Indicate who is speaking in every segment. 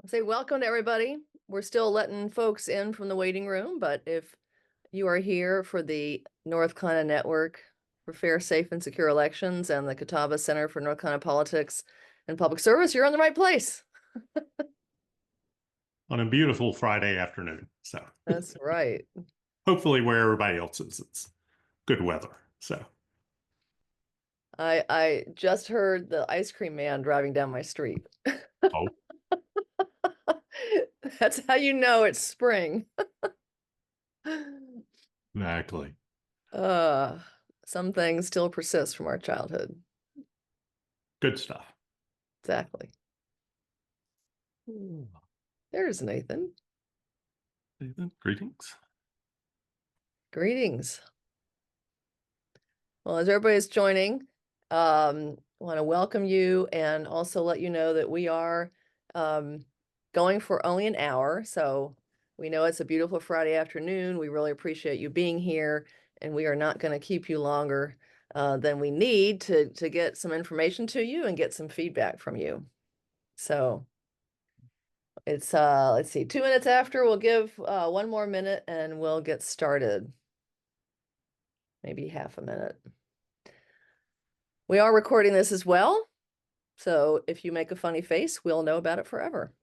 Speaker 1: Say welcome to everybody. We're still letting folks in from the waiting room, but if you are here for the North Carolina Network for Fair, Safe, and Secure Elections and the Catawba Center for North Carolina Politics and Public Service, you're in the right place.
Speaker 2: On a beautiful Friday afternoon. So
Speaker 1: That's right.
Speaker 2: hopefully where everybody else is, it's good weather. So
Speaker 1: I just heard the ice cream man driving down my street.
Speaker 2: oh,
Speaker 1: That's how you know it's spring.
Speaker 2: exactly.
Speaker 1: Uh, some things still persist from our childhood.
Speaker 2: Good stuff.
Speaker 1: Exactly. There's Nathan.
Speaker 2: Nathan, greetings.
Speaker 1: Greetings. Well, as everybody's joining, I want to welcome you and also let you know that we are going for only an hour. So we know it's a beautiful Friday afternoon. We really appreciate you being here, and we are not going to keep you longer than we need to get some information to you and get some feedback from you. So it's let's see, 2 minutes after. We'll give one more minute and we'll get started. Maybe half a minute. We are recording this as well, so if you make a funny face, we'll know about it forever.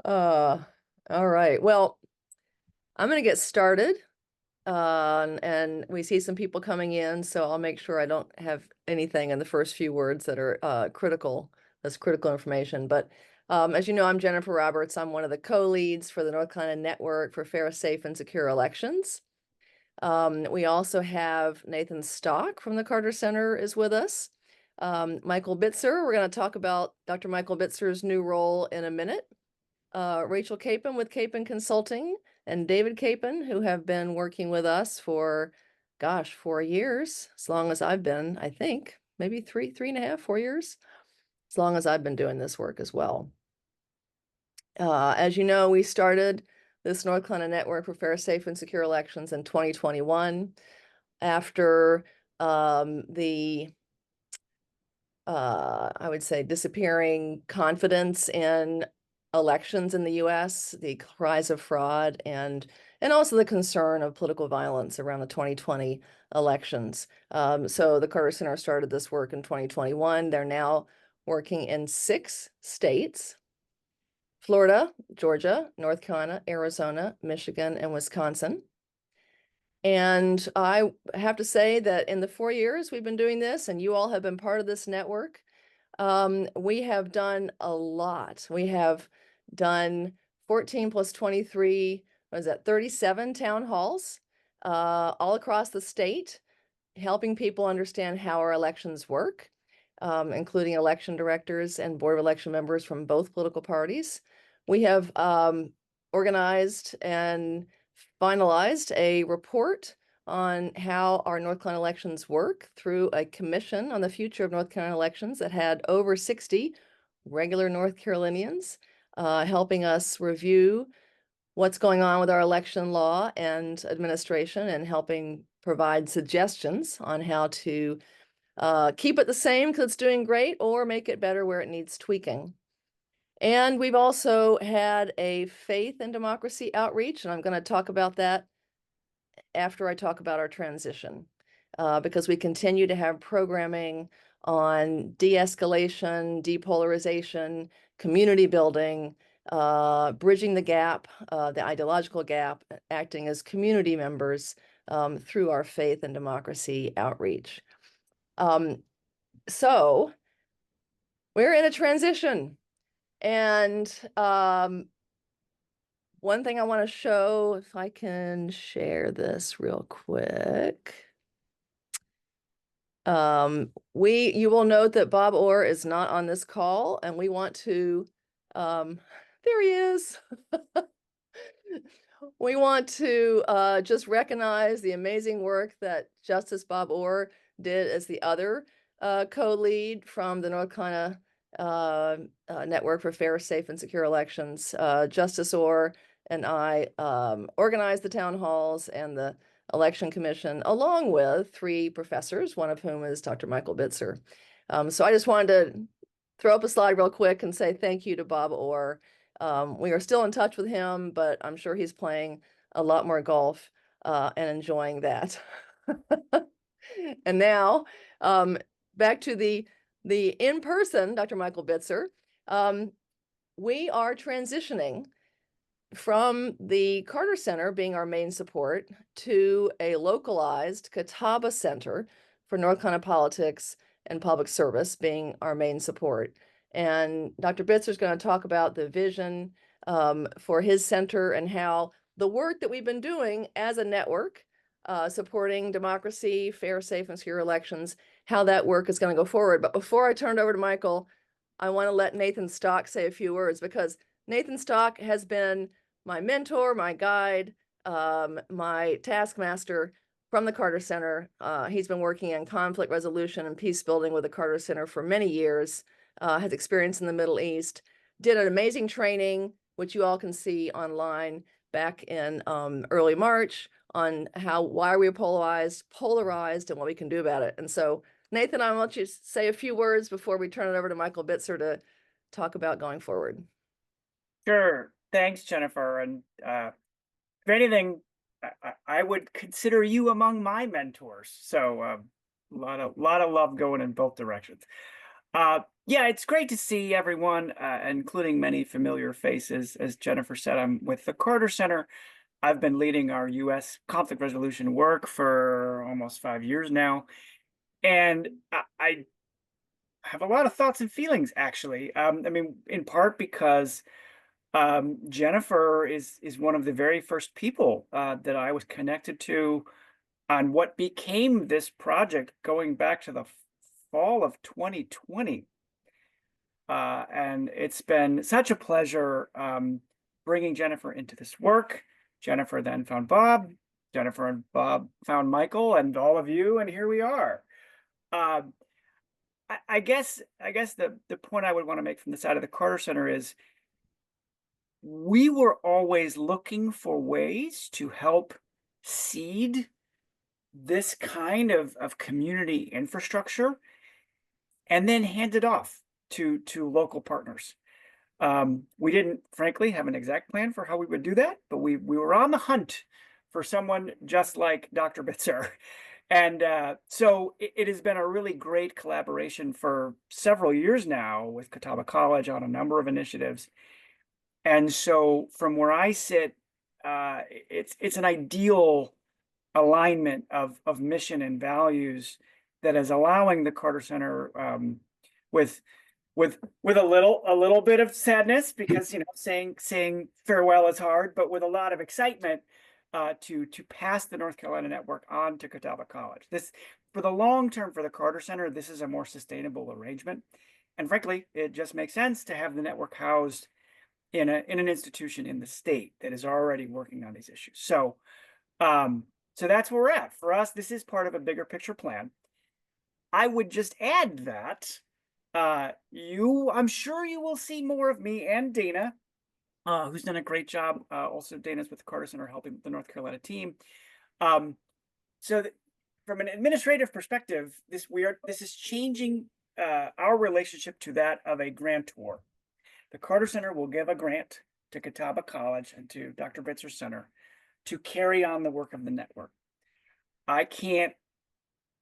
Speaker 1: Uh, all right. Well, I'm going to get started. And we see some people coming in, so I'll make sure I don't have anything in the first few words that are critical. That's critical information. But as you know, I'm Jennifer Roberts. I'm one of the co-leads for the North Carolina Network for Fair, Safe, and Secure Elections. We also have Nathan Stock from the Carter Center is with us. Michael Bitzer, we're going to talk about Dr. Michael Bitzer's new role in a minute. Rachel Capon with Capon Consulting and David Capon, who have been working with us for, gosh, 4 years, as long as I've been, I think, maybe three and a half, 4 years, as long as I've been doing this work as well. As you know, we started this North Carolina Network for Fair, Safe, and Secure Elections in 2021 after the I would say disappearing confidence in elections in the US, the rise of fraud, and also the concern of political violence around the 2020 elections. So the Carter Center started this work in 2021. They're now working in 6 states: Florida, Georgia, North Carolina, Arizona, Michigan, and Wisconsin. And I have to say that in the 4 years we've been doing this, and you all have been part of this network, we have done a lot. We have done 14 plus 23, what is that, 37 town halls all across the state, helping people understand how our elections work, including election directors and board of election members from both political parties. We have organized and finalized a report on how our North Carolina elections work through a commission on the future of North Carolina elections that had over 60 regular North Carolinians helping us review what's going on with our election law and administration and helping provide suggestions on how to keep it the same because it's doing great or make it better where it needs tweaking. And we've also had a faith and democracy outreach, and I'm going to talk about that after I talk about our transition, because we continue to have programming on de-escalation, depolarization, community building, bridging the gap, the ideological gap, acting as community members through our faith and democracy outreach. So we're in a transition. And one thing I want to show, if I can share this real quick. You will note that Bob Orr is not on this call, and we want to, there he is. We want to just recognize the amazing work that Justice Bob Orr did as the other co-lead from the North Carolina Network for Fair, Safe, and Secure Elections. Justice Orr and I organized the town halls and the Election Commission, along with 3 professors, one of whom is Dr. Michael Bitzer. So I just wanted to throw up a slide real quick and say thank you to Bob Orr. We are still in touch with him, but I'm sure he's playing a lot more golf and enjoying that. And now, back to the in-person Dr. Michael Bitzer. We are transitioning from the Carter Center being our main support to a localized Catawba Center for North Carolina politics and public service being our main support. And Dr. Bitzer is going to talk about the vision for his center and how the work that we've been doing as a network, supporting democracy, fair, safe, and secure elections, how that work is going to go forward. But before I turn it over to Michael, I want to let Nathan Stock say a few words, because Nathan Stock has been my mentor, my guide, my taskmaster from the Carter Center. He's been working in conflict resolution and peace building with the Carter Center for many years, has experience in the Middle East, did an amazing training, which you all can see online back in early March, on why are we polarized, and what we can do about it. And so, Nathan, I'm gonna let you say a few words before we turn it over to Michael Bitzer to talk about going forward.
Speaker 3: Sure. Thanks, Jennifer. And if anything, I would consider you among my mentors. So a lot of love going in both directions. Yeah, it's great to see everyone, including many familiar faces. As Jennifer said, I'm with the Carter Center. I've been leading our U.S. conflict resolution work for almost 5 years now. And I have a lot of thoughts and feelings, actually. I mean, in part because Jennifer is one of the very first people that I was connected to on what became this project going back to the fall of 2020. And it's been such a pleasure bringing Jennifer into this work. Jennifer then found Bob. Jennifer and Bob found Michael and all of you, and here we are. I guess the point I would want to make from the side of the Carter Center is we were always looking for ways to help seed this kind of community infrastructure and then hand it off to local partners. We didn't, frankly, have an exact plan for how we would do that, but we were on the hunt for someone just like Dr. Bitzer. And so it has been a really great collaboration for several years now with Catawba College on a number of initiatives. And so from where I sit, it's an ideal alignment of mission and values that is allowing the Carter Center with a little bit of sadness, because saying farewell is hard, but with a lot of excitement to pass the North Carolina network on to Catawba College. This, for the long term for the Carter Center, this is a more sustainable arrangement, and frankly, it just makes sense to have the network housed in an institution in the state that is already working on these issues. So so that's where we're at. For us, this is part of a bigger picture plan. I would just add that I'm sure you will see more of me and Dana, who's done a great job. Also, Dana's with the Carter Center helping the North Carolina team. So from an administrative perspective, this is changing our relationship to that of a grantor. The Carter Center will give a grant to Catawba College and to Dr. Bitzer Center to carry on the work of the network. I can't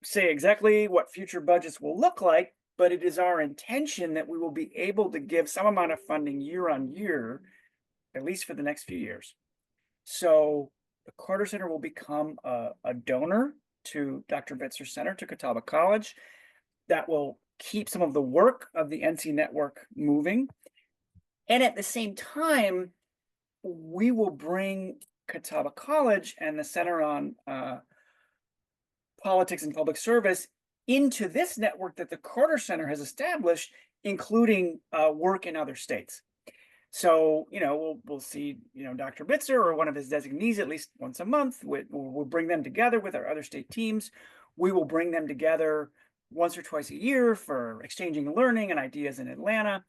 Speaker 3: say exactly what future budgets will look like, but it is our intention that we will be able to give some amount of funding year on year, at least for the next few years. So the Carter Center will become a donor to Dr. Bitzer Center, to Catawba College. That will keep some of the work of the NC network moving. And at the same time, we will bring Catawba College and the Center on Politics and Public Service into this network that the Carter Center has established, including work in other states. So, we'll see, Dr. Bitzer or one of his designees at least once a month. We'll bring them together with our other state teams. We will bring them together once or twice a year for exchanging learning and ideas in Atlanta.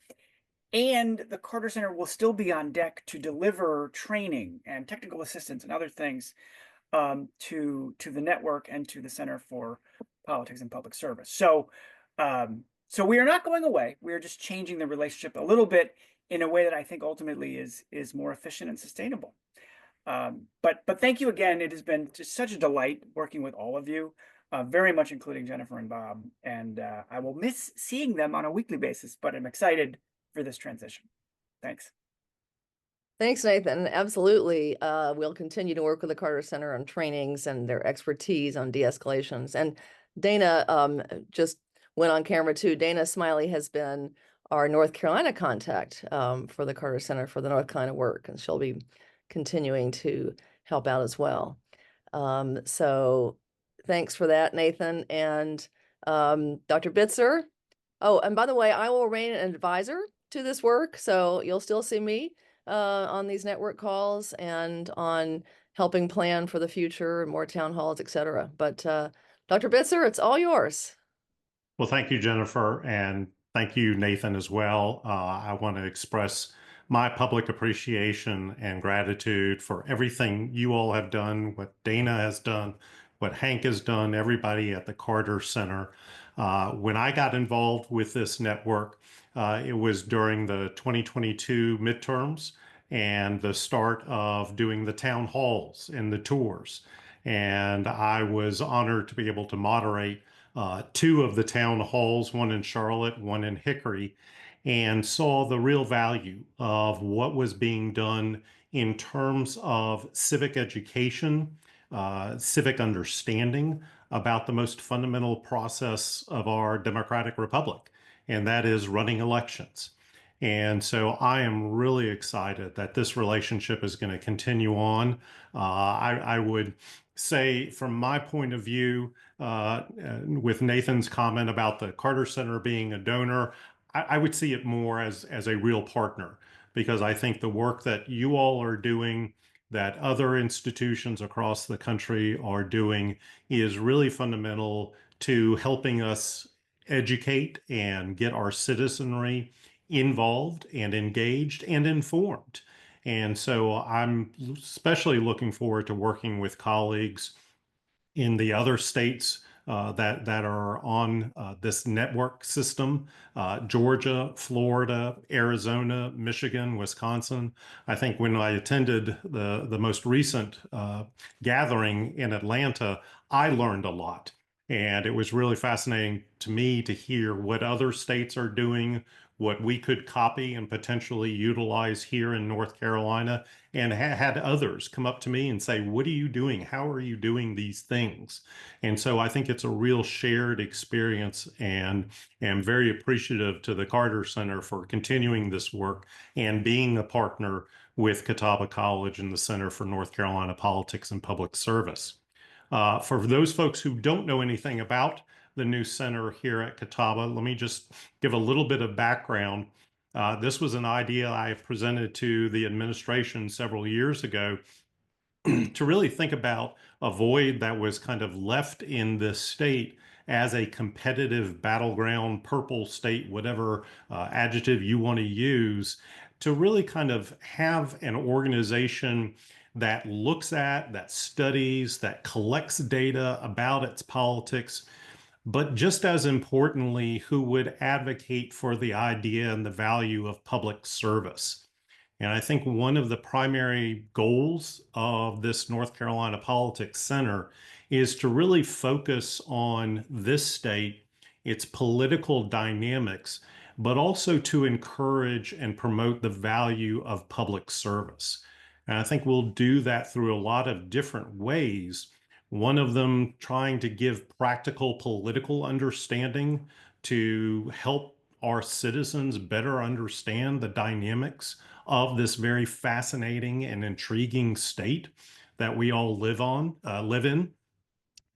Speaker 3: And the Carter Center will still be on deck to deliver training and technical assistance and other things to the network and to the Center for Politics and Public Service. So so we are not going away. We are just changing the relationship a little bit in a way that I think ultimately is more efficient and sustainable. But thank you again. It has been just such a delight working with all of you, very much including Jennifer and Bob. And I will miss seeing them on a weekly basis, but I'm excited for this transition. Thanks.
Speaker 1: Thanks, Nathan. Absolutely. We'll continue to work with the Carter Center on trainings and their expertise on de-escalations. And Dana just went on camera too. Dana Smiley has been our North Carolina contact for the Carter Center for the North Carolina work, and she'll be continuing to help out as well. So thanks for that, Nathan. And Dr. Bitzer. Oh, and by the way, I will remain an advisor to this work, so you'll still see me on these network calls and on helping plan for the future and more town halls, et cetera. But Dr. Bitzer, it's all yours.
Speaker 2: Well, thank you, Jennifer, and thank you, Nathan, as well. I want to express my public appreciation and gratitude for everything you all have done, what Dana has done, what Hank has done, everybody at the Carter Center. When I got involved with this network, it was during the 2022 midterms and the start of doing the town halls and the tours. And I was honored to be able to moderate two of the town halls, one in Charlotte, one in Hickory, and saw the real value of what was being done in terms of civic education, civic understanding about the most fundamental process of our democratic republic, and that is running elections. And so I am really excited that this relationship is going to continue on. I would say, from my point of view, with Nathan's comment about the Carter Center being a donor, I would see it more as a real partner, because I think the work that you all are doing, that other institutions across the country are doing, is really fundamental to helping us educate and get our citizenry involved and engaged and informed. And so I'm especially looking forward to working with colleagues in the other states that are on this network system, Georgia, Florida, Arizona, Michigan, Wisconsin. I think when I attended the most recent gathering in Atlanta, I learned a lot. And it was really fascinating to me to hear what other states are doing, what we could copy and potentially utilize here in North Carolina, and had others come up to me and say, what are you doing? How are you doing these things? And so I think it's a real shared experience, and am very appreciative to the Carter Center for continuing this work and being a partner with Catawba College and the Center for North Carolina Politics and Public Service. For those folks who don't know anything about the new center here at Catawba, let me just give a little bit of background. This was an idea I presented to the administration several years ago to really think about a void that was kind of left in this state as a competitive battleground, purple state, whatever adjective you want to use, to really kind of have an organization that looks at, that studies, that collects data about its politics, but just as importantly, who would advocate for the idea and the value of public service. And I think one of the primary goals of this North Carolina Politics Center is to really focus on this state, its political dynamics, but also to encourage and promote the value of public service. And I think we'll do that through a lot of different ways. One of them trying to give practical political understanding to help our citizens better understand the dynamics of this very fascinating and intriguing state that we all live in.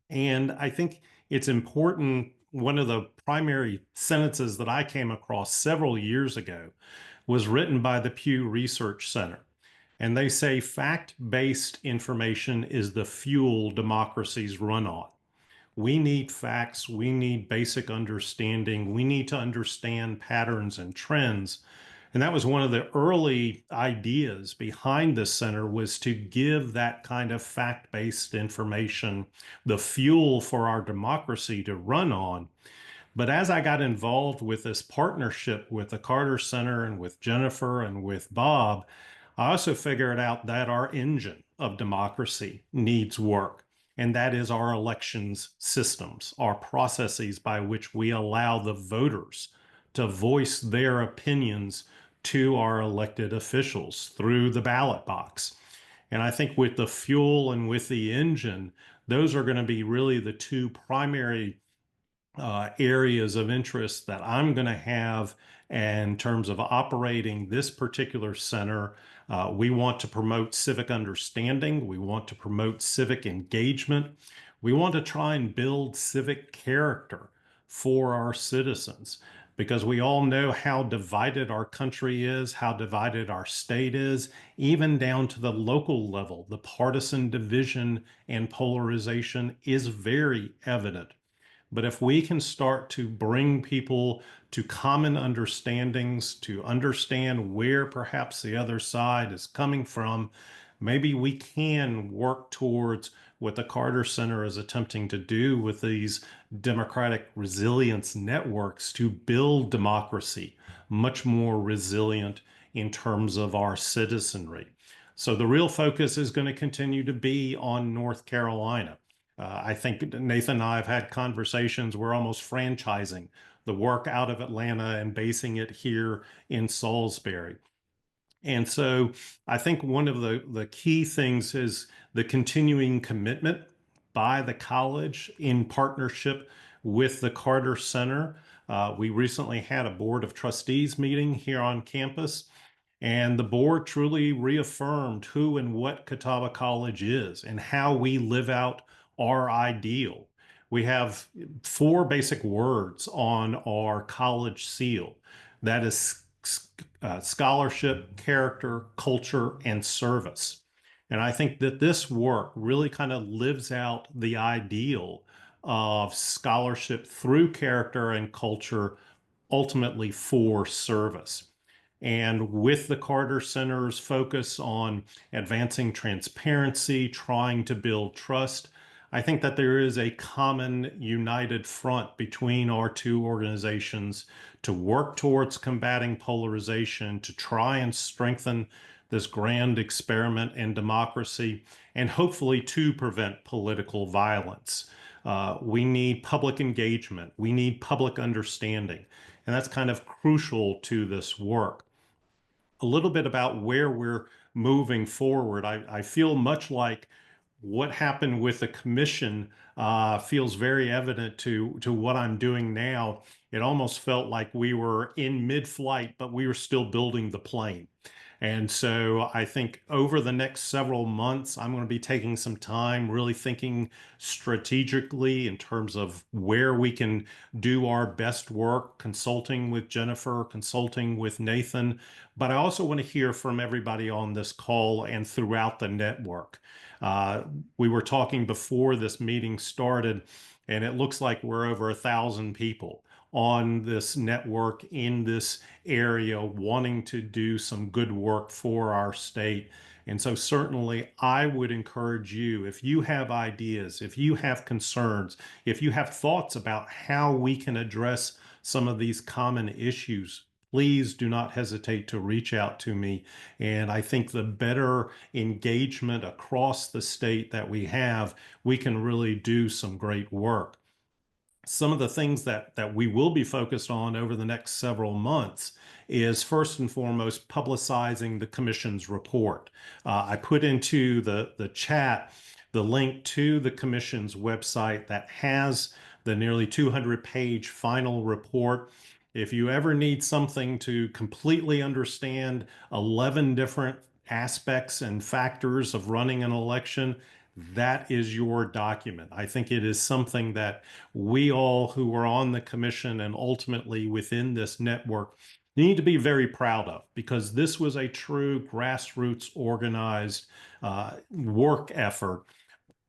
Speaker 2: And I think it's important. One of the primary sentences that I came across several years ago was written by the Pew Research Center. And they say fact-based information is the fuel democracies run on. We need facts. We need basic understanding. We need to understand patterns and trends. And that was one of the early ideas behind this center, was to give that kind of fact-based information, the fuel for our democracy to run on. But as I got involved with this partnership with the Carter Center and with Jennifer and with Bob, I also figured out that our engine of democracy needs work. And that is our elections systems, our processes by which we allow the voters to voice their opinions to our elected officials through the ballot box. And I think with the fuel and with the engine, those are going to be really the two primary areas of interest that I'm going to have in terms of operating this particular center. We want to promote civic understanding. We want to promote civic engagement. We want to try and build civic character for our citizens, because we all know how divided our country is, how divided our state is, even down to the local level. The partisan division and polarization is very evident. But if we can start to bring people to common understandings, to understand where perhaps the other side is coming from, maybe we can work towards what the Carter Center is attempting to do with these democratic resilience networks, to build democracy much more resilient in terms of our citizenry. So the real focus is going to continue to be on North Carolina. I think Nathan and I have had conversations. We're almost franchising the work out of Atlanta and basing it here in Salisbury. And so I think one of the key things is the continuing commitment by the college in partnership with the Carter Center. We recently had a Board of Trustees meeting here on campus, and the board truly reaffirmed who and what Catawba College is and how we live out our ideal. We have 4 basic words on our college seal. That is scholarship, character, culture, and service. And I think that this work really kind of lives out the ideal of scholarship through character and culture, ultimately for service. And with the Carter Center's focus on advancing transparency, trying to build trust, I think that there is a common united front between our two organizations to work towards combating polarization, to try and strengthen this grand experiment in democracy, and hopefully to prevent political violence. We need public engagement. We need public understanding. And that's kind of crucial to this work. A little bit about where we're moving forward. I feel much like what happened with the commission feels very evident to what I'm doing now. It almost felt like we were in mid-flight, but we were still building the plane. And so I think over the next several months, I'm going to be taking some time really thinking strategically in terms of where we can do our best work, consulting with Jennifer, consulting with Nathan. But I also want to hear from everybody on this call and throughout the network. We were talking before this meeting started, and it looks like we're over 1,000 people on this network in this area wanting to do some good work for our state. And so certainly I would encourage you, if you have ideas, if you have concerns, if you have thoughts about how we can address some of these common issues, please do not hesitate to reach out to me. And I think the better engagement across the state that we can really do some great work. Some of the things that we will be focused on over the next several months is first and foremost publicizing the commission's report. I put into the chat the link to the commission's website that has the nearly 200-page final report. If you ever need something to completely understand 11 different aspects and factors of running an election, that is your document. I think it is something that we all who are on the commission and ultimately within this network need to be very proud of, because this was a true grassroots organized work effort,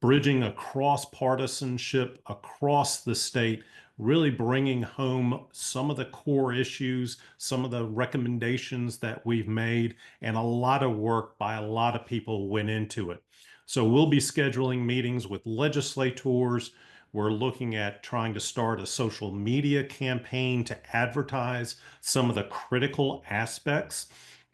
Speaker 2: bridging across partisanship across the state really bringing home some of the core issues, some of the recommendations that we've made, and a lot of work by a lot of people went into it. So we'll be scheduling meetings with legislators. We're looking at trying to start a social media campaign to advertise some of the critical aspects,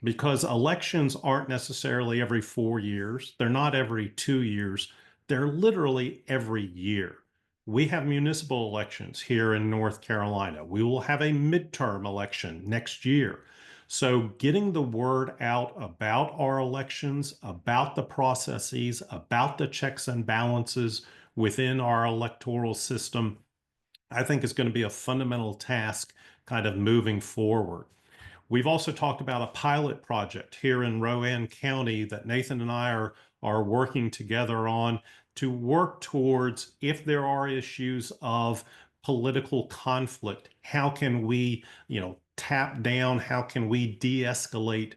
Speaker 2: because elections aren't necessarily every 4 years. They're not every 2 years. They're literally every year. We have municipal elections here in North Carolina. We will have a midterm election next year. So getting the word out about our elections, about the processes, about the checks and balances within our electoral system, I think is going to be a fundamental task kind of moving forward. We've also talked about a pilot project here in Rowan County that Nathan and I are working together on to work towards, if there are issues of political conflict, how can we, tap down, how can we de-escalate,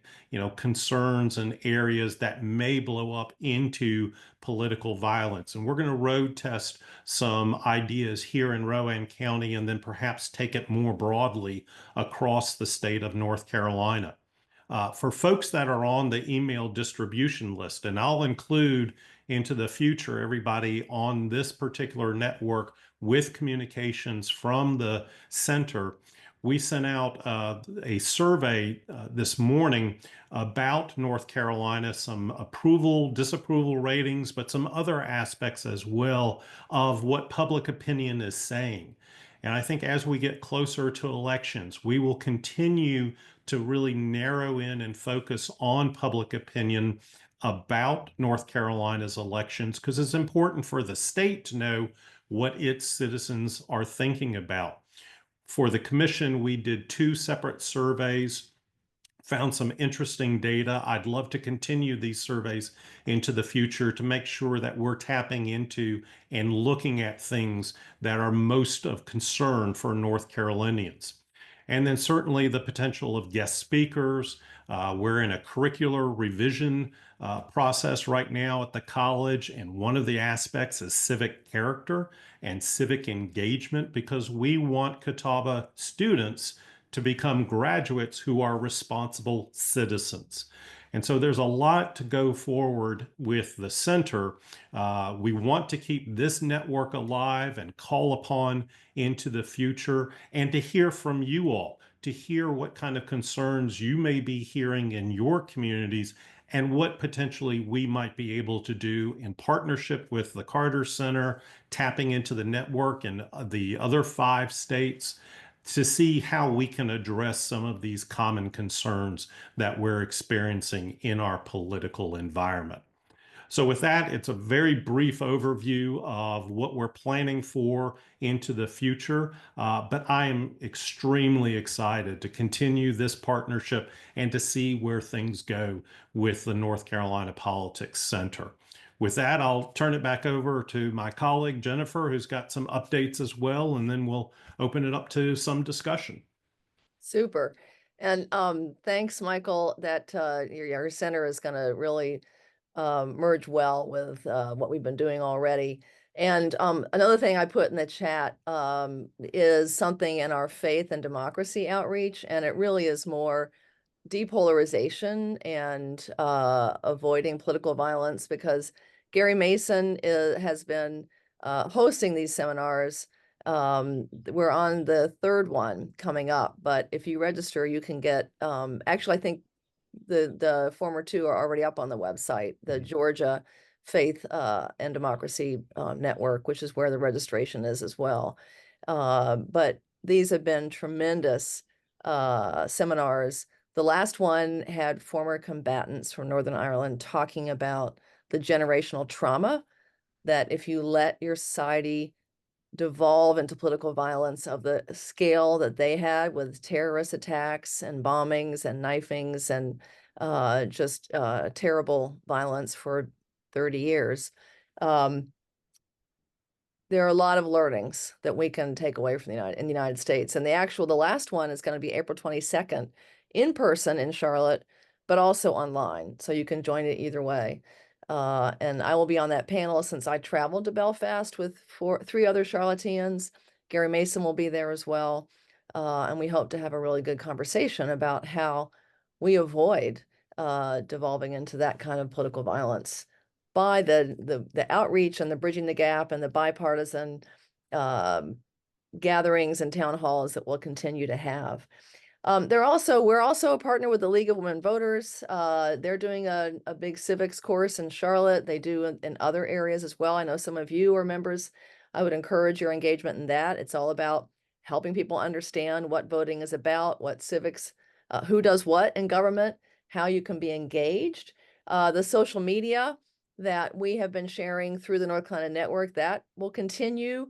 Speaker 2: concerns and areas that may blow up into political violence. And we're going to road test some ideas here in Rowan County and then perhaps take it more broadly across the state of North Carolina. For folks that are on the email distribution list, and I'll include into the future everybody on this particular network with communications from the center, we sent out a survey this morning about North Carolina, some approval, disapproval ratings, but some other aspects as well of what public opinion is saying. And I think as we get closer to elections, we will continue to really narrow in and focus on public opinion about North Carolina's elections, because it's important for the state to know what its citizens are thinking about. For the commission, we did 2 separate surveys, found some interesting data. I'd love to continue these surveys into the future to make sure that we're tapping into and looking at things that are most of concern for North Carolinians. And then certainly the potential of guest speakers. We're in a curricular revision process right now at the college, and one of the aspects is civic character and civic engagement, because we want Catawba students to become graduates who are responsible citizens. And so there's a lot to go forward with the center. We want to keep this network alive and call upon into the future, and to hear from you all, to hear what kind of concerns you may be hearing in your communities and what potentially we might be able to do in partnership with the Carter Center, tapping into the network in the other 5 states, to see how we can address some of these common concerns that we're experiencing in our political environment. So with that, it's a very brief overview of what we're planning for into the future, but I am extremely excited to continue this partnership and to see where things go with the North Carolina Politics Center. With that, I'll turn it back over to my colleague, Jennifer, who's got some updates as well, and then we'll open it up to some discussion.
Speaker 1: Super. And thanks, Michael, that your center is going to really merge well with what we've been doing already. And another thing I put in the chat is something in our faith and democracy outreach, and it really is more depolarization and avoiding political violence, because Gary Mason has been hosting these seminars. We're on the 3rd one coming up, but if you register, you can get, actually, I think the former 2 are already up on the website, the Georgia Faith and Democracy Network, which is where the registration is as well. But these have been tremendous seminars. The last one had former combatants from Northern Ireland talking about the generational trauma that if you let your society devolve into political violence of the scale that they had, with terrorist attacks and bombings and knifings and just terrible violence for 30 years. There are a lot of learnings that we can take away from in the United States. And the last one is going to be April 22nd in person in Charlotte, but also online. So you can join it either way. And I will be on that panel since I traveled to Belfast with 3 other Charlotteans. Gary Mason will be there as well. And we hope to have a really good conversation about how we avoid devolving into that kind of political violence by the outreach and the bridging the gap and the bipartisan gatherings and town halls that we'll continue to have. We're also a partner with the League of Women Voters. They're doing a big civics course in Charlotte. They do in other areas as well. I know some of you are members. I would encourage your engagement in that. It's all about helping people understand what voting is about, what civics, who does what in government, how you can be engaged. The social media that we have been sharing through the North Carolina Network, that will continue.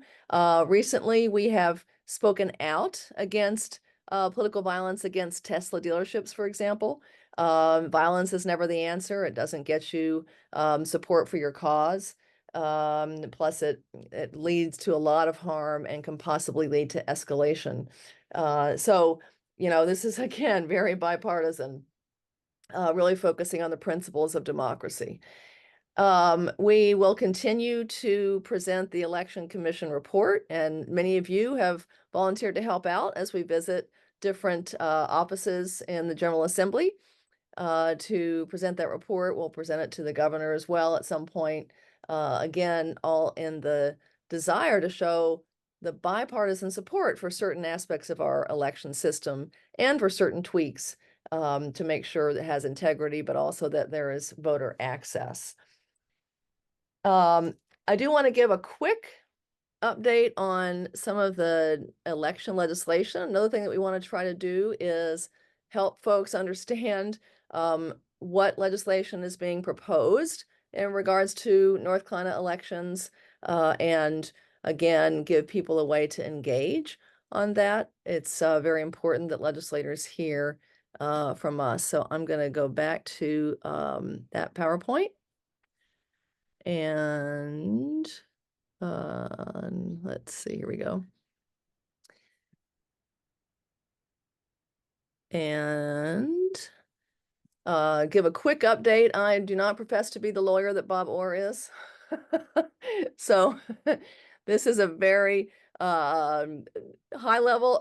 Speaker 1: Recently, we have spoken out against political violence against Tesla dealerships, for example. Violence is never the answer. It doesn't get you support for your cause. Plus, it leads to a lot of harm and can possibly lead to escalation. So, this is, again, very bipartisan, really focusing on the principles of democracy. We will continue to present the Election Commission report, and many of you have volunteered to help out as we visit different offices in the General Assembly to present that report. We'll present it to the governor as well at some point. Again, all in the desire to show the bipartisan support for certain aspects of our election system and for certain tweaks to make sure that it has integrity, but also that there is voter access. I do want to give a quick update on some of the election legislation. Another thing that we want to try to do is help folks understand what legislation is being proposed in regards to North Carolina elections, and again, give people a way to engage on that. It's very important that legislators hear from us. So I'm going to go back to that PowerPoint. And let's see, here we go. And give a quick update. I do not profess to be the lawyer that Bob Orr is. So this is a very high-level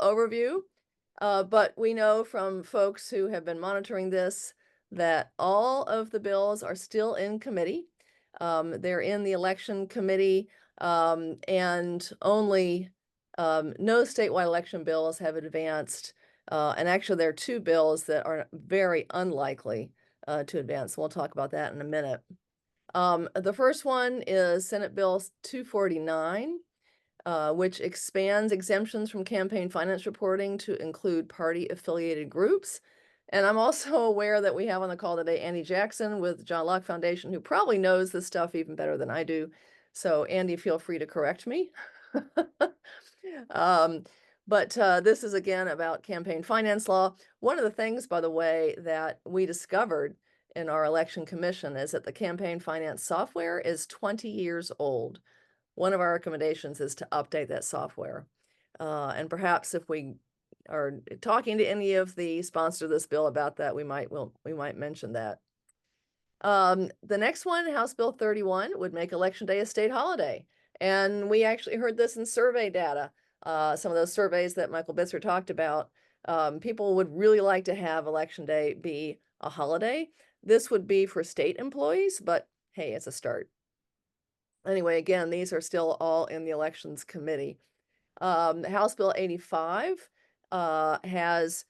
Speaker 1: overview, but we know from folks who have been monitoring this that all of the bills are still in committee. They're in the election committee, and only no statewide election bills have advanced. And actually, there are two bills that are very unlikely to advance. We'll talk about that in a minute. The first one is Senate Bill 249, which expands exemptions from campaign finance reporting to include party-affiliated groups. And I'm also aware that we have on the call today Andy Jackson with John Locke Foundation, who probably knows this stuff even better than I do. So Andy, feel free to correct me. But this is again about campaign finance law. One of the things, by the way, that we discovered in our election commission is that the campaign finance software is 20 years old. One of our recommendations is to update that software. And perhaps if we are talking to any of the sponsors of this bill about that, we might mention that. The next one, House Bill 31, would make Election Day a state holiday. And we actually heard this in survey data. Some of those surveys that Michael Bitzer talked about, people would really like to have Election Day be a holiday. This would be for state employees, but hey, it's a start. Anyway, again, these are still all in the Elections Committee. House Bill 85 has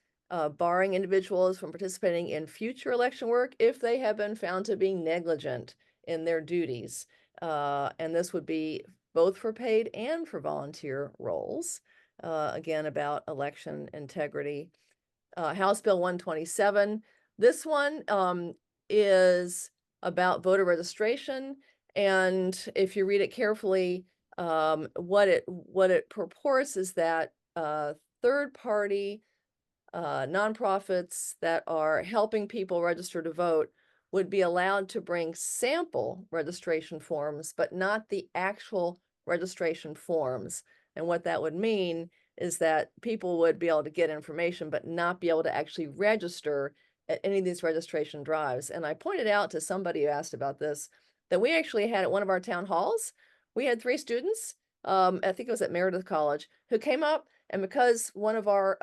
Speaker 1: barring individuals from participating in future election work if they have been found to be negligent in their duties. And this would be both for paid and for volunteer roles. Again, about election integrity. House Bill 127. This one is about voter registration. And if you read it carefully, what it purports is that third-party nonprofits that are helping people register to vote would be allowed to bring sample registration forms, but not the actual registration forms. And what that would mean is that people would be able to get information, but not be able to actually register at any of these registration drives. And I pointed out to somebody who asked about this, that we actually had at one of our town halls, we had 3 students I think it was at Meredith College, who came up, and because one of our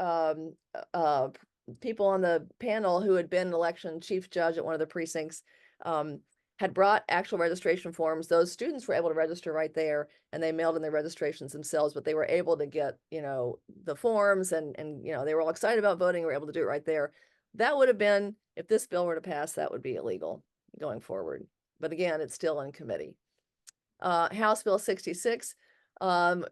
Speaker 1: people on the panel who had been an election chief judge at one of the precincts had brought actual registration forms, those students were able to register right there, and they mailed in their registrations themselves, but they were able to get, the forms, and they were all excited about voting, were able to do it right there. That would have been, if this bill were to pass, that would be illegal going forward. But again, it's still in committee. House Bill 66.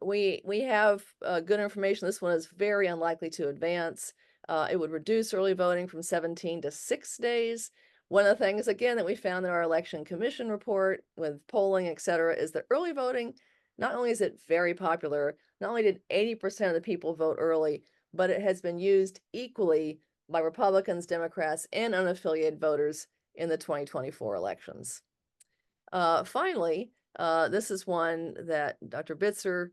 Speaker 1: We have good information. This one is very unlikely to advance. It would reduce early voting from 17 to 6 days. One of the things, again, that we found in our election commission report with polling, et cetera, is that early voting, not only is it very popular, not only did 80% of the people vote early, but it has been used equally by Republicans, Democrats, and unaffiliated voters in the 2024 elections. Finally, this is one that Dr. Bitzer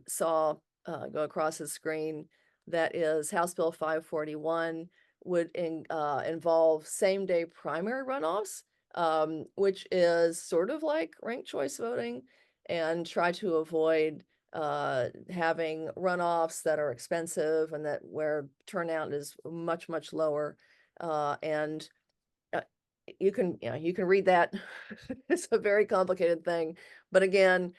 Speaker 1: saw go across his screen. That is House Bill 541, would involve same-day primary runoffs, which is sort of like ranked choice voting, and try to avoid having runoffs that are expensive and that where turnout is much, much lower. And you can read that. It's a very complicated thing, but again,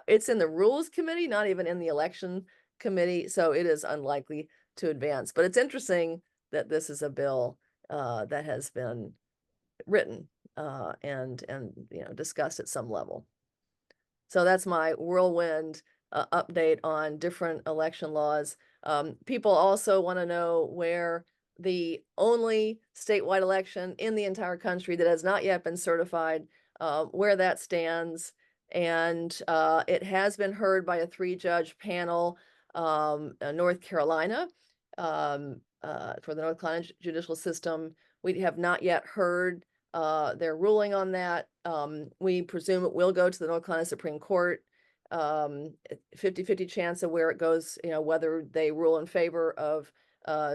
Speaker 1: it's in the rules committee, not even in the election committee, so it is unlikely to advance. But it's interesting that this is a bill that has been written and discussed at some level. So that's my whirlwind update on different election laws. People also want to know where the only statewide election in the entire country that has not yet been certified, where that stands. And it has been heard by a 3-judge panel, North Carolina, for the North Carolina judicial system. We have not yet heard their ruling on that. We presume it will go to the North Carolina Supreme Court. 50-50 chance of where it goes, whether they rule in favor of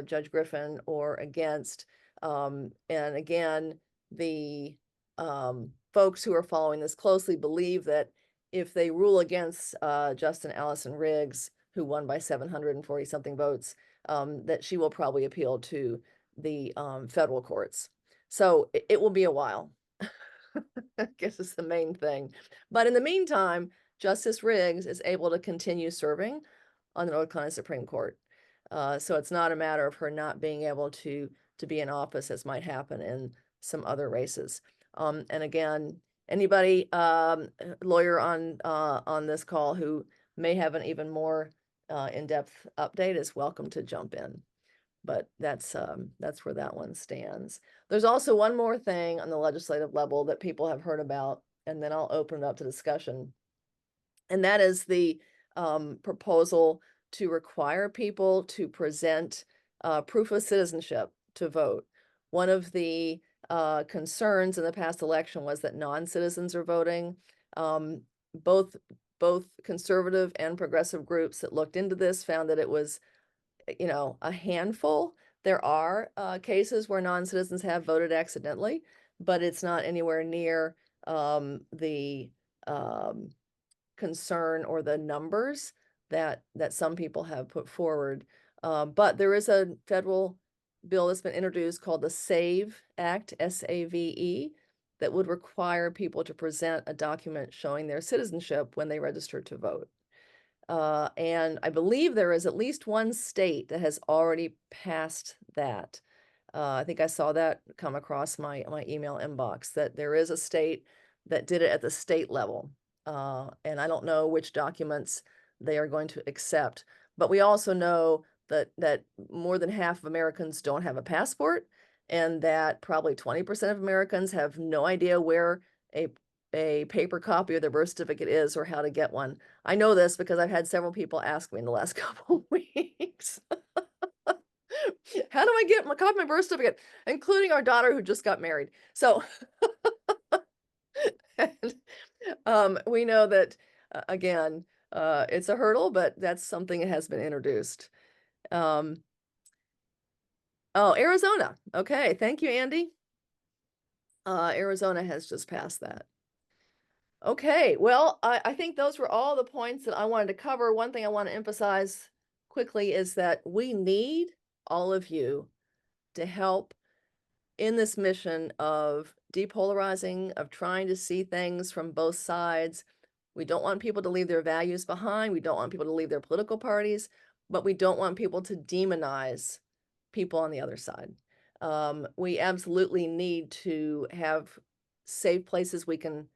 Speaker 1: Judge Griffin or against. And again, the folks who are following this closely believe that if they rule against Justin Allison Riggs, who won by 740 something votes, that she will probably appeal to the federal courts. So it will be a while. I guess it's the main thing. But in the meantime, Justice Riggs is able to continue serving on the North Carolina Supreme Court. So it's not a matter of her not being able to be in office, as might happen in some other races. And again, anybody lawyer on this call who may have an even more in-depth update is welcome to jump in. But that's where that one stands. There's also one more thing on the legislative level that people have heard about, and then I'll open it up to discussion. And that is the proposal to require people to present proof of citizenship to vote. One of the concerns in the past election was that non-citizens are voting. Both conservative and progressive groups that looked into this found that it was a handful. There are cases where non-citizens have voted accidentally, but it's not anywhere near the concern or the numbers that some people have put forward. But there is a federal bill that's been introduced called the SAVE Act, SAVE, that would require people to present a document showing their citizenship when they register to vote. And I believe there is at least one state that has already passed that. I think I saw that come across my email inbox, that there is a state that did it at the state level. And I don't know which documents they are going to accept, but we also know that more than half of Americans don't have a passport, and that probably 20% of Americans have no idea where a paper copy of their birth certificate is or how to get one. I know this because I've had several people ask me in the last couple of weeks. How do I get my copy of my birth certificate? Including our daughter who just got married. So and, we know that, again, it's a hurdle, but that's something that has been introduced. Oh, Arizona. Okay, thank you, Andy. Arizona has just passed that. Okay, well, I think those were all the points that I wanted to cover. One thing I want to emphasize quickly is that we need all of you to help in this mission of depolarizing, of trying to see things from both sides. We don't want people to leave their values behind. We don't want people to leave their political parties, but we don't want people to demonize people on the other side. We absolutely need to have safe places we can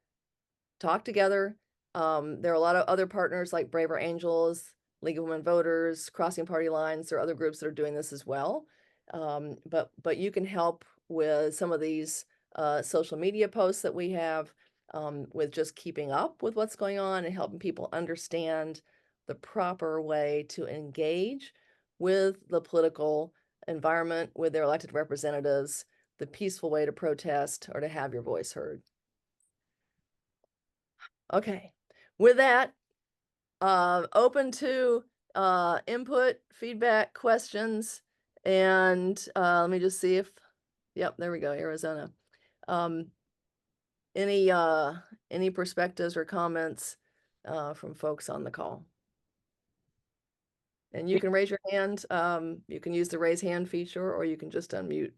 Speaker 1: talk together. There are a lot of other partners like Braver Angels, League of Women Voters, Crossing Party Lines. There are other groups that are doing this as well. But you can help with some of these social media posts that we have, with just keeping up with what's going on and helping people understand the proper way to engage with the political environment, with their elected representatives, the peaceful way to protest or to have your voice heard. Okay, with that, open to input, feedback, questions, and let me just see if, yep, there we go, Arizona. Um, any perspectives or comments from folks on the call? And you can raise your hand. You can use the raise hand feature, or you can just unmute.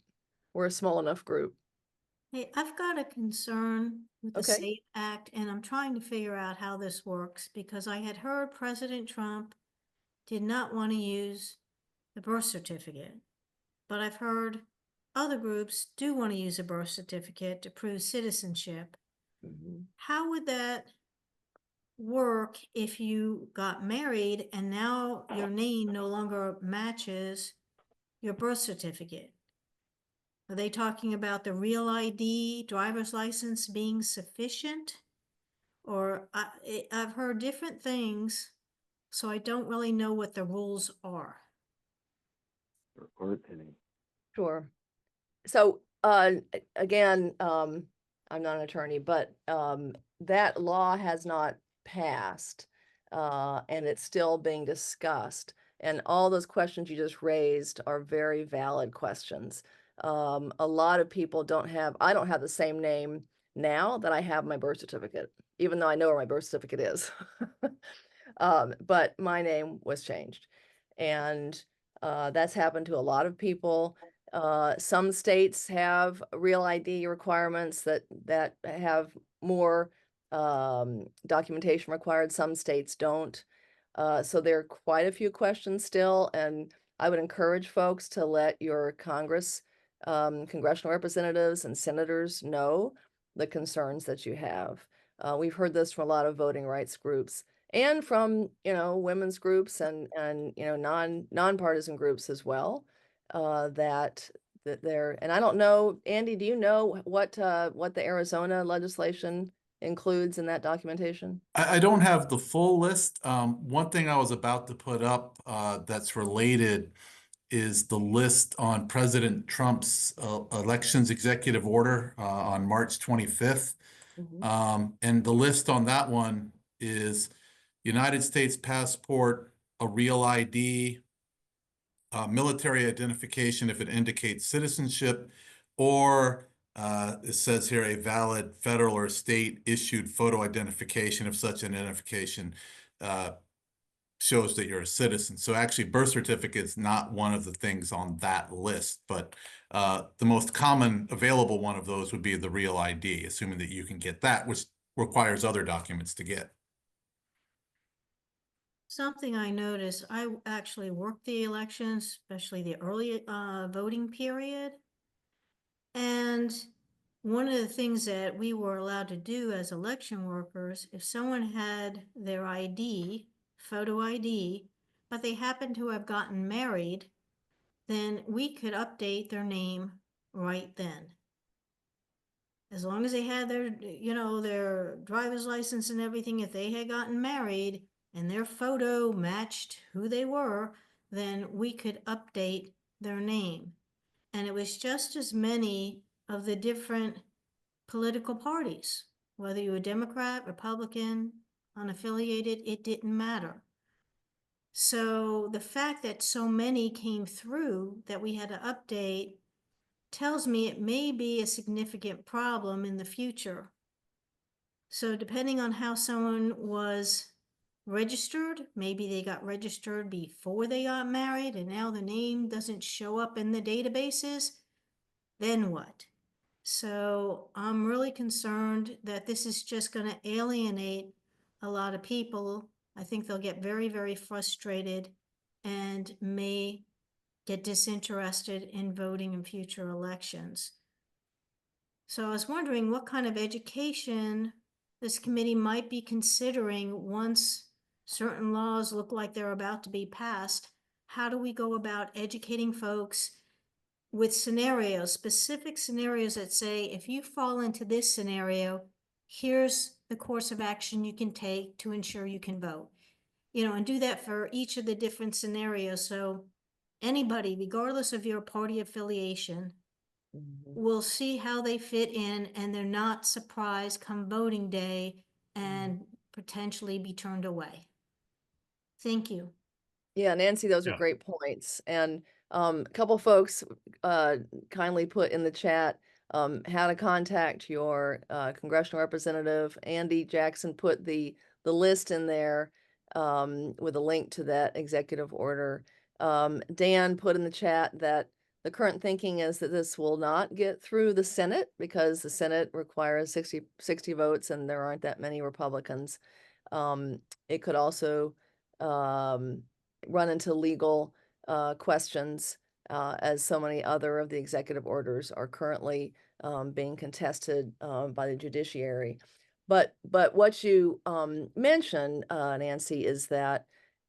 Speaker 1: We're a small enough group.
Speaker 4: Hey, I've got a concern with the
Speaker 1: Okay.
Speaker 4: SAFE Act, and I'm trying to figure out how this works because I had heard President Trump did not want to use the birth certificate, but I've heard other groups do want to use a birth certificate to prove citizenship.
Speaker 1: Mhm.
Speaker 4: How would that work if you got married and now your name no longer matches your birth certificate? Are they talking about the real ID, driver's license being sufficient? Or I've heard different things, so I don't really know what the rules are.
Speaker 1: Sure. So, again, I'm not an attorney, but that law has not passed, and it's still being discussed. And all those questions you just raised are very valid questions. A lot of people I don't have the same name now that I have my birth certificate, even though I know where my birth certificate is. But my name was changed, and that's happened to a lot of people. Some states have real ID requirements that have more documentation required. Some states don't. So there are quite a few questions still, and I would encourage folks to let your congressional representatives and senators know the concerns that you have. We've heard this from a lot of voting rights groups and from, women's groups and nonpartisan groups as well. That they're, and I don't know, Andy, do you know what the Arizona legislation includes in that documentation?
Speaker 5: I don't have the full list. One thing I was about to put up that's related is the list on President Trump's elections executive order on March 25th. And the list on that one is United States passport, a real ID, military identification if it indicates citizenship, or it says here a valid federal or state issued photo identification if such identification shows that you're a citizen. So actually birth certificate is not one of the things on that list, but the most common available one of those would be the real ID, assuming that you can get that, which requires other documents to get.
Speaker 4: Something I noticed, I actually worked the elections, especially the early voting period. And one of the things that we were allowed to do as election workers, if someone had their ID, photo ID, but they happened to have gotten married, then we could update their name right then. As long as they had their driver's license and everything, if they had gotten married and their photo matched who they were, then we could update their name. And it was just as many of the different political parties, whether you were Democrat, Republican, unaffiliated, it didn't matter. So the fact that so many came through that we had to update tells me it may be a significant problem in the future. So depending on how someone was registered, maybe they got registered before they got married and now the name doesn't show up in the databases, then what? So I'm really concerned that this is just going to alienate a lot of people. I think they'll get very, very frustrated and may get disinterested in voting in future elections. So I was wondering what kind of education this committee might be considering once certain laws look like they're about to be passed. How do we go about educating folks with scenarios, specific scenarios that say, if you fall into this scenario, here's the course of action you can take to ensure you can vote, and do that for each of the different scenarios. So anybody, regardless of your party affiliation,
Speaker 1: Mhm.
Speaker 4: will see how they fit in and they're not surprised come voting day and potentially be turned away. Thank you.
Speaker 1: Yeah, Nancy, those are
Speaker 2: Yeah.
Speaker 1: great points. And a couple folks kindly put in the chat how to contact your congressional representative. Andy Jackson put the list in there with a link to that executive order. Dan put in the chat that the current thinking is that this will not get through the Senate because the Senate requires 60 votes and there aren't that many Republicans. It could also run into legal questions as so many other of the executive orders are currently being contested by the judiciary. But what you mentioned, Nancy, is that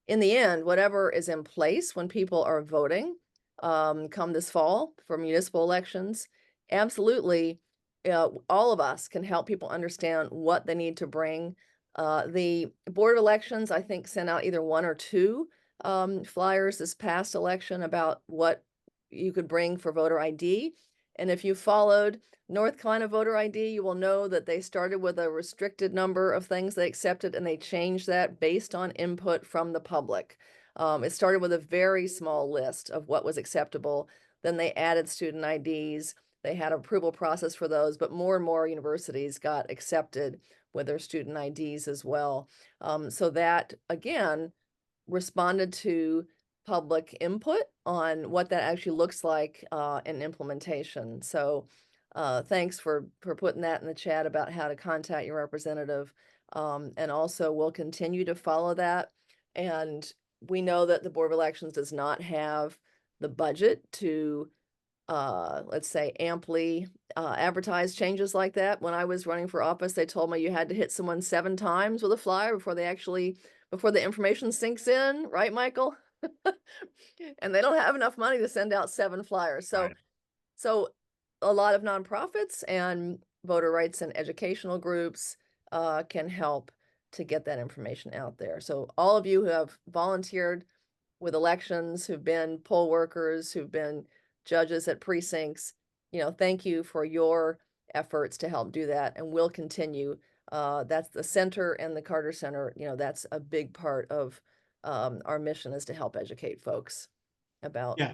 Speaker 1: in the end, whatever is in place when people are voting come this fall for municipal elections, absolutely, all of us can help people understand what they need to bring. The Board of Elections, I think, sent out either one or two flyers this past election about what you could bring for voter ID. And if you followed North Carolina voter ID, you will know that they started with a restricted number of things they accepted and they changed that based on input from the public. It started with a very small list of what was acceptable. Then they added student IDs. They had an approval process for those, but more and more universities got accepted with their student IDs as well. So that, again, responded to public input on what that actually looks like in implementation. So thanks for putting that in the chat about how to contact your representative. And also we'll continue to follow that. And we know that the Board of Elections does not have the budget to let's say amply advertise changes like that. When I was running for office, they told me you had to hit someone 7 times with a flyer before the information sinks in, right, Michael? And they don't have enough money to send out 7 flyers. So,
Speaker 2: Right.
Speaker 1: so a lot of nonprofits and voter rights and educational groups can help to get that information out there. So all of you who have volunteered with elections, who've been poll workers, who've been judges at precincts, thank you for your efforts to help do that. And we'll continue. That's the center and the Carter Center. That's a big part of our mission is to help educate folks about.
Speaker 2: Yeah.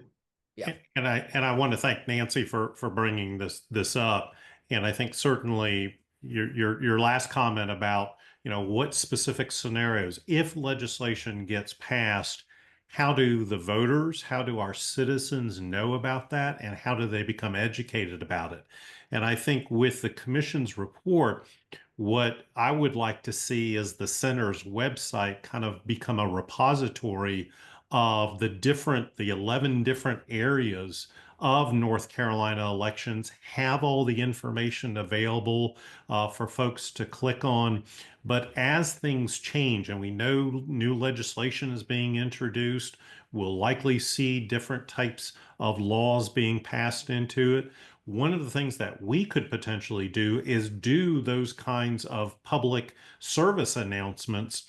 Speaker 1: Yeah.
Speaker 2: And I want to thank Nancy for bringing this up. And I think certainly your last comment about, what specific scenarios, if legislation gets passed, how do the voters, how do our citizens know about that, and how do they become educated about it? And I think with the commission's report, what I would like to see is the center's website kind of become a repository of the 11 different areas of North Carolina elections, have all the information available for folks to click on. But as things change, and we know new legislation is being introduced, we'll likely see different types of laws being passed into it. One of the things that we could potentially do is do those kinds of public service announcements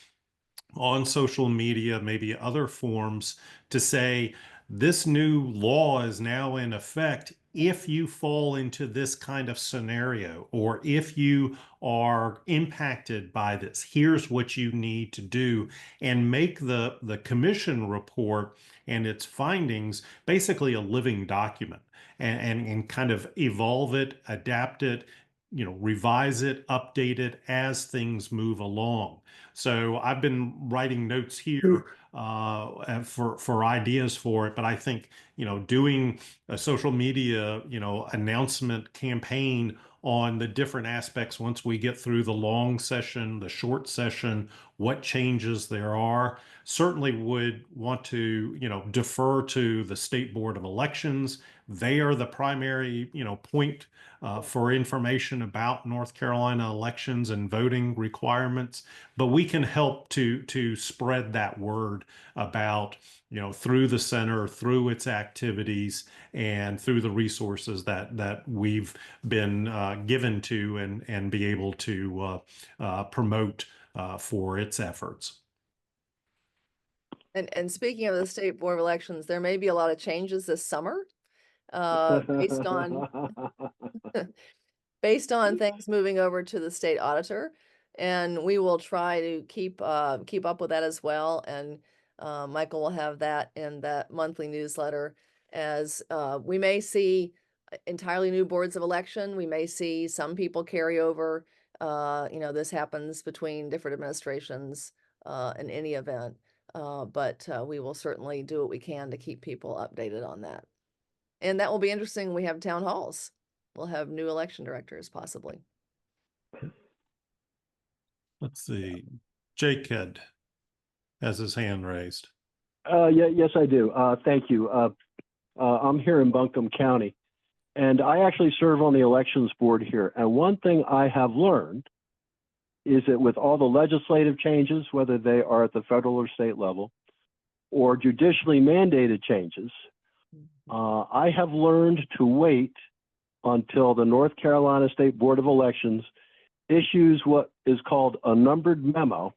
Speaker 2: on social media, maybe other forms, to say this new law is now in effect if you fall into this kind of scenario, or if you are impacted by this, here's what you need to do, and make the commission report and its findings basically a living document, and kind of evolve it, adapt it, revise it, update it as things move along. So I've been writing notes here for ideas for it, but I think, doing a social media, announcement campaign on the different aspects once we get through the long session, the short session, what changes there are. Certainly would want to, defer to the State Board of Elections. They are the primary, point for information about North Carolina elections and voting requirements. But we can help to spread that word about, through the center, through its activities, and through the resources that we've been given to and be able to promote for its efforts.
Speaker 1: And speaking of the State Board of Elections, there may be a lot of changes this summer based on based on things moving over to the state auditor, and we will try to keep up with that as well. And Michael will have that in that monthly newsletter, as we may see entirely new boards of election. We may see some people carry over. This happens between different administrations in any event. But we will certainly do what we can to keep people updated on that. And that will be interesting. We have town halls. We'll have new election directors possibly.
Speaker 2: Let's see. Jake has his hand raised.
Speaker 6: Yes, I do. Thank you. I'm here in Buncombe County, and I actually serve on the elections board here. And one thing I have learned is that with all the legislative changes, whether they are at the federal or state level, or judicially mandated changes, I have learned to wait until the North Carolina State Board of Elections issues what is called a numbered memo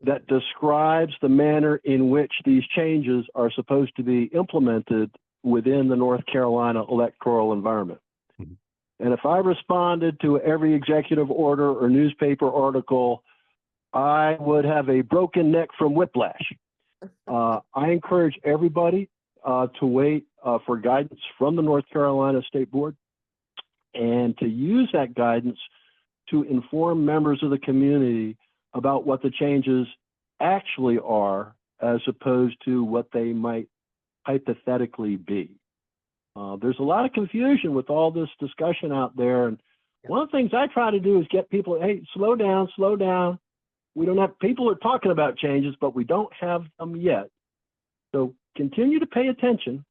Speaker 6: that describes the manner in which these changes are supposed to be implemented within the North Carolina electoral environment. And if I responded to every executive order or newspaper article, I would have a broken neck from whiplash. I encourage everybody to wait for guidance from the North Carolina State Board and to use that guidance to inform members of the community about what the changes actually are, as opposed to what they might hypothetically be. There's a lot of confusion with all this discussion out there. And one of the things I try to do is get people, hey, slow down, slow down. We don't have, people are talking about changes, but we don't have them yet. So continue to pay attention,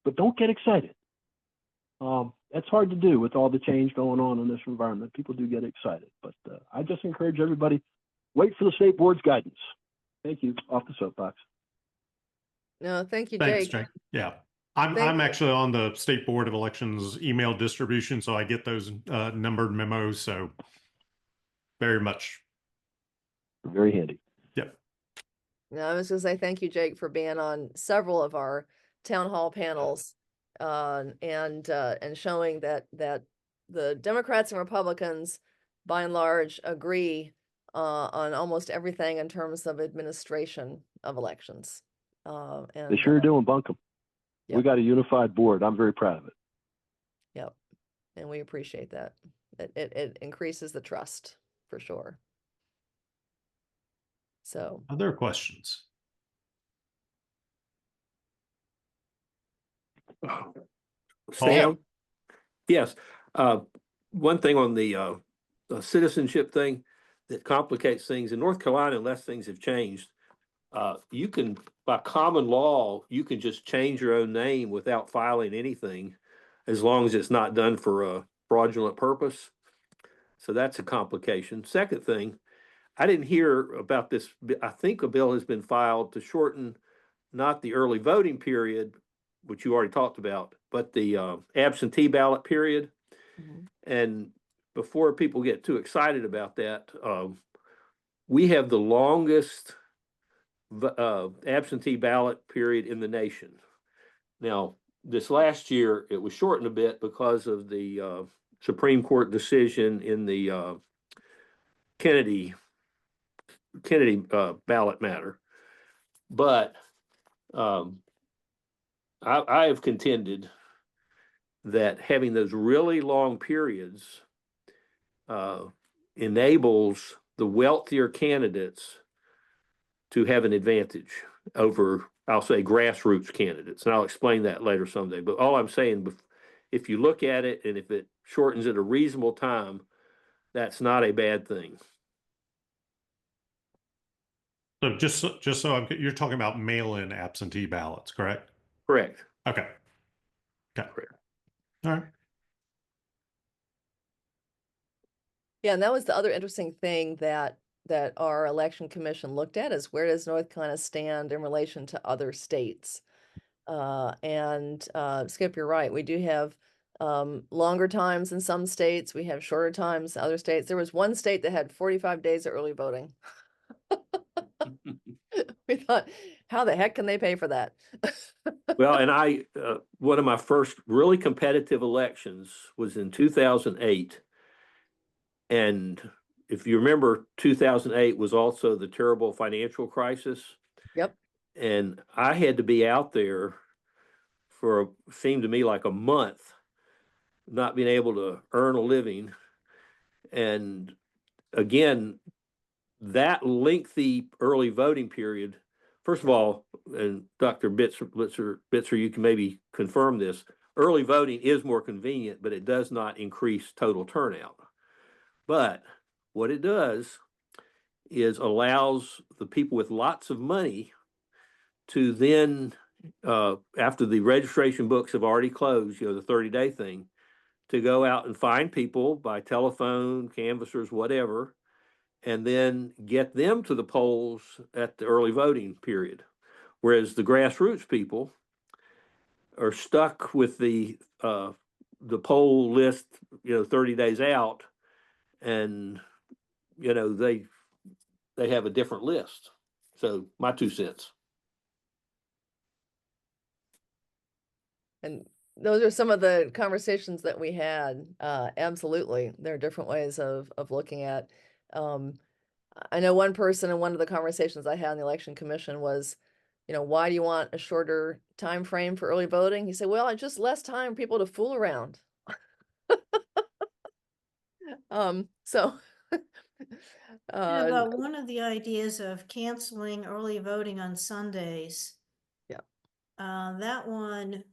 Speaker 6: but don't get excited. That's hard to do with all the change going on in this environment. People do get excited, but I just encourage everybody, wait for the state board's guidance. Thank you. Off the soapbox.
Speaker 1: No, thank you,
Speaker 2: Thanks,
Speaker 1: Jake.
Speaker 2: Jake. Yeah. I'm actually on the State Board of Elections email distribution, so I get those numbered memos. So very much.
Speaker 6: Very handy.
Speaker 2: Yep.
Speaker 1: No, I was going to say thank you, Jake, for being on several of our town hall panels and showing that the Democrats and Republicans, by and large, agree on almost everything in terms of administration of elections. And
Speaker 6: They sure do in Buncombe.
Speaker 1: Yep.
Speaker 6: We got a unified board. I'm very proud of it.
Speaker 1: Yep. And we appreciate that. It increases the trust for sure. So
Speaker 2: Other questions?
Speaker 7: Sam? Yes. One thing on the citizenship thing that complicates things in North Carolina, unless things have changed, you can, by common law, you can just change your own name without filing anything, as long as it's not done for a fraudulent purpose. So that's a complication. Second thing, I didn't hear about this. I think a bill has been filed to shorten not the early voting period, which you already talked about, but the absentee ballot period. And before people get too excited about that, we have the longest absentee ballot period in the nation. Now, this last year, it was shortened a bit because of the Supreme Court decision in the Kennedy ballot matter. But I have contended that having those really long periods enables the wealthier candidates to have an advantage over, I'll say, grassroots candidates. And I'll explain that later someday. But all I'm saying, if you look at it and if it shortens it a reasonable time, that's not a bad thing.
Speaker 2: So you're talking about mail-in absentee ballots, correct?
Speaker 7: Correct.
Speaker 2: Okay. Okay.
Speaker 7: Correct.
Speaker 2: All right.
Speaker 1: Yeah, and that was the other interesting thing that our election commission looked at is where does North Carolina stand in relation to other states? Skip, you're right. We do have longer times in some states. We have shorter times in other states. There was one state that had 45 days of early voting. We thought, how the heck can they pay for that?
Speaker 7: Well, and one of my first really competitive elections was in 2008. And if you remember, 2008 was also the terrible financial crisis.
Speaker 1: Yep.
Speaker 7: And I had to be out there for, seemed to me like a month, not being able to earn a living. And again, that lengthy early voting period, first of all, and Dr. Bitzer, you can maybe confirm this, early voting is more convenient, but it does not increase total turnout. But what it does is allows the people with lots of money to then, after the registration books have already closed, the 30-day thing, to go out and find people by telephone, canvassers, whatever, and then get them to the polls at the early voting period. Whereas the grassroots people are stuck with the poll list, 30 days out, and they have a different list. So my 2 cents.
Speaker 1: And those are some of the conversations that we had. Absolutely. There are different ways of looking at. I know one person in one of the conversations I had in the election commission was, why do you want a shorter time frame for early voting? He said, well, it's just less time for people to fool around.
Speaker 4: But one of the ideas of canceling early voting on Sundays.
Speaker 1: Yeah.
Speaker 4: That one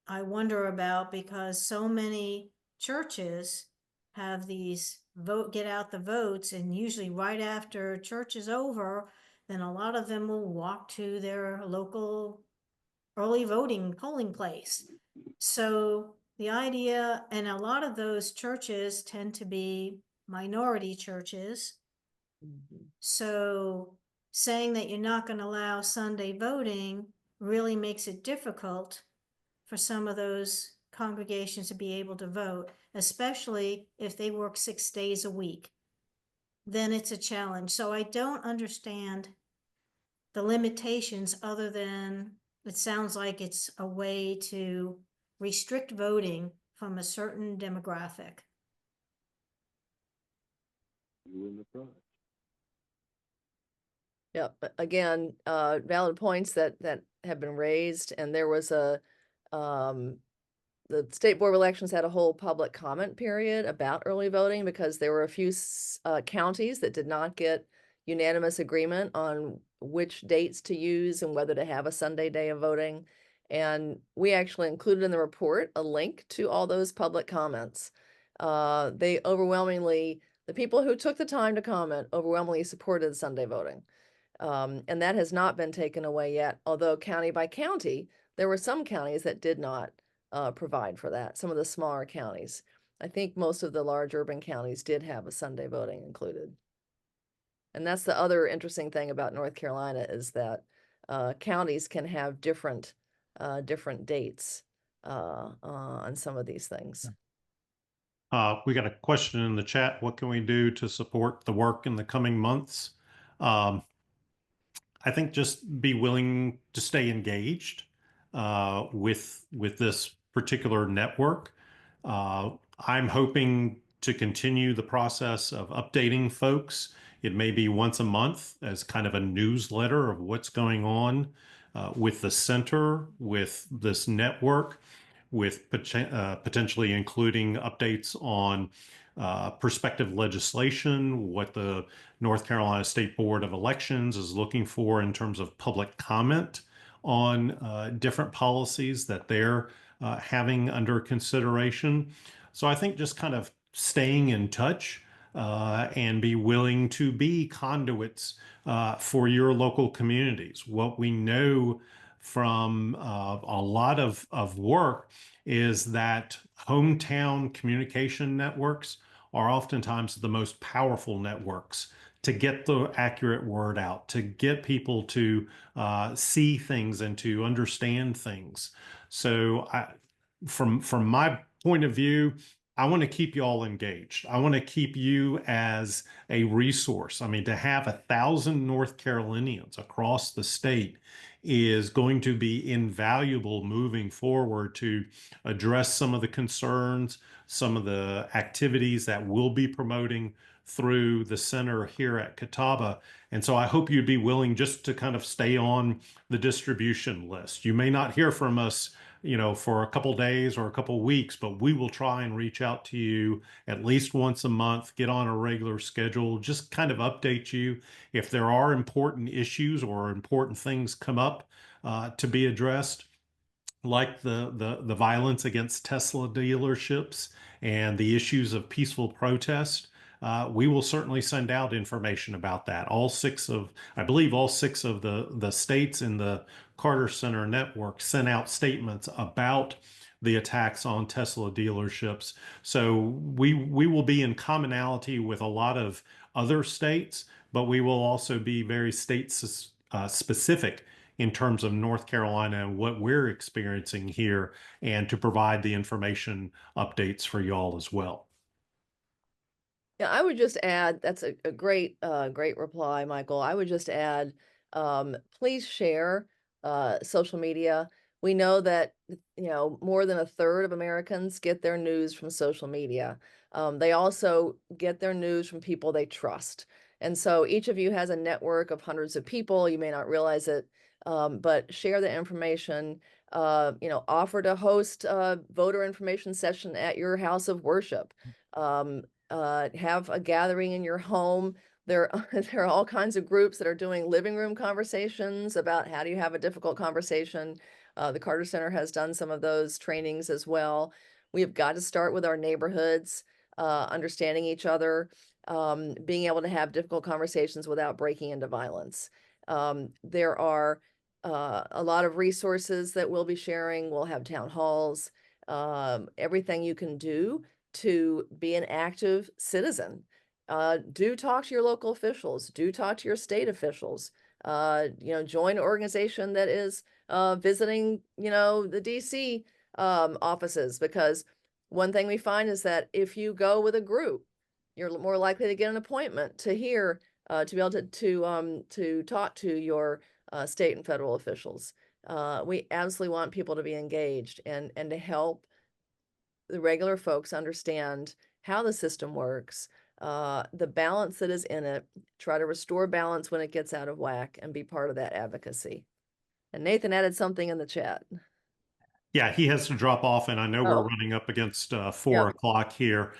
Speaker 4: I wonder about because so many churches have these get out the votes, and usually right after church is over, then a lot of them will walk to their local early voting polling place. So the idea, and a lot of those churches tend to be minority churches.
Speaker 1: Mhm.
Speaker 4: So saying that you're not going to allow Sunday voting really makes it difficult for some of those congregations to be able to vote, especially if they work 6 days a week. Then it's a challenge. So I don't understand the limitations other than it sounds like it's a way to restrict voting from a certain demographic.
Speaker 1: Yeah, but again, valid points that have been raised, and there was the State Board of Elections had a whole public comment period about early voting because there were a few counties that did not get unanimous agreement on which dates to use and whether to have a Sunday day of voting. And we actually included in the report a link to all those public comments. They overwhelmingly, the people who took the time to comment overwhelmingly supported Sunday voting. And that has not been taken away yet, although county by county, there were some counties that did not provide for that, some of the smaller counties. I think most of the large urban counties did have a Sunday voting included. And that's the other interesting thing about North Carolina is that counties can have different dates on some of these things.
Speaker 2: We got a question in the chat. What can we do to support the work in the coming months? I think just be willing to stay engaged with this particular network. I'm hoping to continue the process of updating folks. It may be once a month as kind of a newsletter of what's going on with the center, with this network, with potentially including updates on prospective legislation, what the North Carolina State Board of Elections is looking for in terms of public comment on different policies that they're having under consideration. So I think just kind of staying in touch and be willing to be conduits for your local communities. What we know from a lot of work is that hometown communication networks are oftentimes the most powerful networks to get the accurate word out, to get people to see things and to understand things. So from my point of view, I want to keep you all engaged. I want to keep you as a resource. I mean, to have 1,000 North Carolinians across the state is going to be invaluable moving forward to address some of the concerns, some of the activities that we'll be promoting through the center here at Catawba. And so I hope you'd be willing just to kind of stay on the distribution list. You may not hear from us, for a couple days or a couple weeks, but we will try and reach out to you at least once a month, get on a regular schedule, just kind of update you if there are important issues or important things come up to be addressed, like the violence against Tesla dealerships and the issues of peaceful protest. We will certainly send out information about that. I believe all six of the states in the Carter Center network sent out statements about the attacks on Tesla dealerships. So we will be in commonality with a lot of other states, but we will also be very state specific in terms of North Carolina and what we're experiencing here, and to provide the information updates for y'all as well.
Speaker 1: Yeah, I would just add, that's a great, great reply, Michael. I would just add, please share social media. We know that, more than a third of Americans get their news from social media. They also get their news from people they trust. And so each of you has a network of hundreds of people. You may not realize it, but share the information. Offer to host a voter information session at your house of worship. Have a gathering in your home. There are all kinds of groups that are doing living room conversations about how do you have a difficult conversation. The Carter Center has done some of those trainings as well. We have got to start with our neighborhoods, understanding each other, being able to have difficult conversations without breaking into violence. There are a lot of resources that we'll be sharing. We'll have town halls, everything you can do to be an active citizen. Do talk to your local officials, do talk to your state officials, join an organization that is visiting, the DC offices, because one thing we find is that if you go with a group, you're more likely to get an appointment to hear, to be able to talk to your state and federal officials. We absolutely want people to be engaged and to help the regular folks understand how the system works, the balance that is in it, try to restore balance when it gets out of whack, and be part of that advocacy. And Nathan added something in the chat.
Speaker 2: Yeah, he has to drop off, and I know we're
Speaker 1: Oh.
Speaker 2: running up against 4 o'clock here.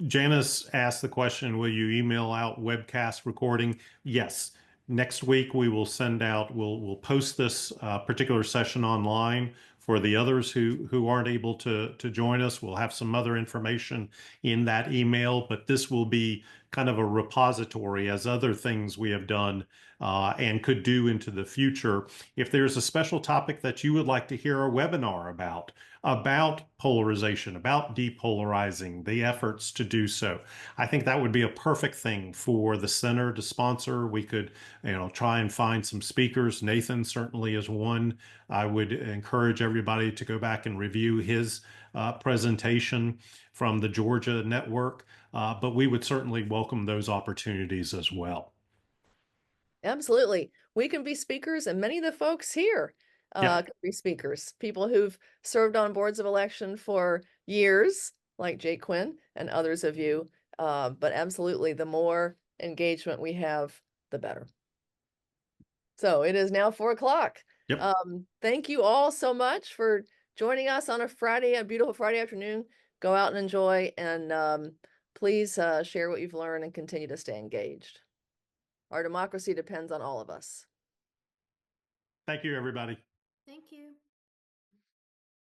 Speaker 2: Janice asked the question, will you email out webcast recording? Yes. Next week, we will send out, we'll post this particular session online for the others who aren't able to join us. We'll have some other information in that email, but this will be kind of a repository as other things we have done and could do into the future. If there's a special topic that you would like to hear a webinar about polarization, about depolarizing, the efforts to do so, I think that would be a perfect thing for the center to sponsor. We could, try and find some speakers. Nathan certainly is one. I would encourage everybody to go back and review his presentation from the Georgia network, but we would certainly welcome those opportunities as well.
Speaker 1: Absolutely. We can be speakers, and many of the folks here can be speakers, people who've served on boards of election for years, like Jake Quinn and others of you. But absolutely, the more engagement we have, the better. So it is now 4 o'clock.
Speaker 2: Yep.
Speaker 1: Thank you all so much for joining us on a beautiful Friday afternoon. go out and enjoy, and please share what you've learned and continue to stay engaged. Our democracy depends on all of us.
Speaker 2: Thank you, everybody.
Speaker 4: Thank you.